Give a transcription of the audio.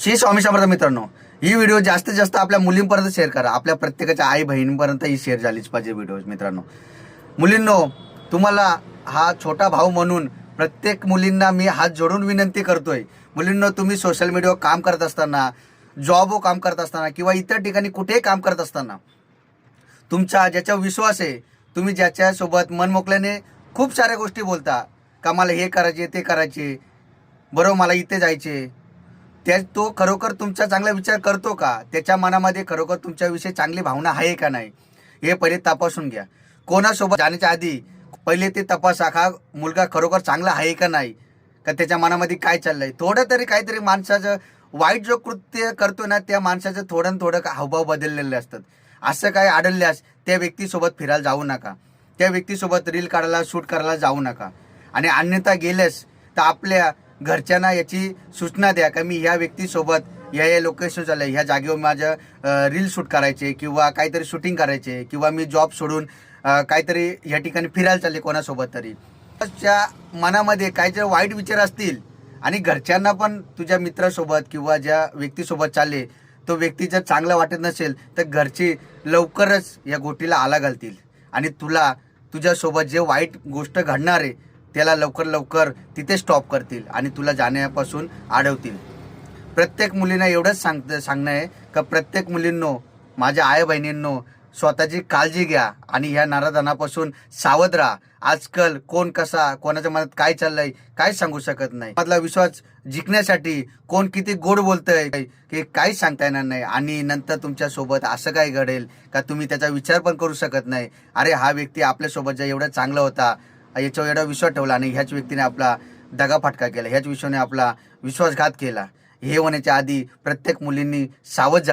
श्री स्वामी समर्थ मित्रांनो, ही व्हिडिओ जास्तीत जास्त आपल्या मुलींपर्यंत शेअर करा. आपल्या प्रत्येकाच्या आई बहिणींपर्यंत ही शेअर झालीच पाहिजे व्हिडिओ. मित्रांनो, मुलींनो, तुम्हाला हा छोटा भाऊ म्हणून प्रत्येक मुलींना मी हात जोडून विनंती करतोय. मुलींनो, तुम्ही सोशल मीडियावर काम करत असताना, जॉबवर काम करत असताना किंवा इतर ठिकाणी कुठेही काम करत असताना तुमचा ज्याच्यावर विश्वास आहे, तुम्ही ज्याच्यासोबत मनमोकल्याने खूप साऱ्या गोष्टी बोलता का मला हे करायचे ते करायचे, बरोबर मला इथे जायचे, तो खरोखर तुमचा चांगला विचार करतो का? त्याच्या मनामध्ये खरोखर तुमच्याविषयी चांगली भावना आहे का नाही, हे पहिले तपासून घ्या. कोणासोबत जाण्याच्या आधी पहिले ते तपासा का मुलगा खरोखर चांगला आहे का नाही, का त्याच्या मनामध्ये काय चाललंय. थोडं तरी काहीतरी माणसाचं वाईट जो कृत्य करतो ना, त्या माणसाचं थोडं थोडं हावभाव बदललेले असतात. असं काय आढळल्यास त्या व्यक्तीसोबत फिरायला जाऊ नका, त्या व्यक्तीसोबत रील काढायला शूट करायला जाऊ नका. आणि अन्यथा गेलेस तर आपल्या घरच्यांना याची सूचना द्या का मी ह्या व्यक्तीसोबत या लोकेशन झालं, ह्या जागेवर माझं रील शूट करायचे किंवा काहीतरी शूटिंग करायचे किंवा मी जॉब सोडून काहीतरी ह्या ठिकाणी फिरायला चालले कोणासोबत तरी. त्या मनामध्ये काही जर वाईट विचार असतील आणि घरच्यांना पण तुझ्या मित्रासोबत किंवा ज्या व्यक्तीसोबत चालले तो व्यक्ती जर चांगला वाटत नसेल तर घरचे लवकरच या गोष्टीला आला घालतील आणि तुला तुझ्यासोबत जे वाईट गोष्ट घडणार आहे त्याला लवकर लवकर तिथे स्टॉप करतील आणि तुला जाण्यापासून अडवतील. प्रत्येक मुलींना एवढंच सांगणं आहे का प्रत्येक मुलींनो, माझ्या आई बहिणींनो, स्वतःची काळजी घ्या आणि ह्या नराधनापासून सावध राहा. आजकाल कोण कसा, कोणाच्या मनात काय चाललंय काय सांगू शकत नाही. मधला विश्वास जिंकण्यासाठी कोण किती गोड बोलतंय की काहीच सांगता येणार नाही आणि नंतर तुमच्या सोबत असं काय घडेल का तुम्ही त्याचा विचार पण करू शकत नाही. अरे हा व्यक्ती आपल्यासोबत जे एवढा चांगला होता, याच्यावर एवढा विश्वास ठेवला आणि ह्याच व्यक्तीने आपला दगाफटका केला, ह्याच विश्वाने आपला विश्वासघात केला. हे होण्याच्या आधी प्रत्येक मुलींनी सावध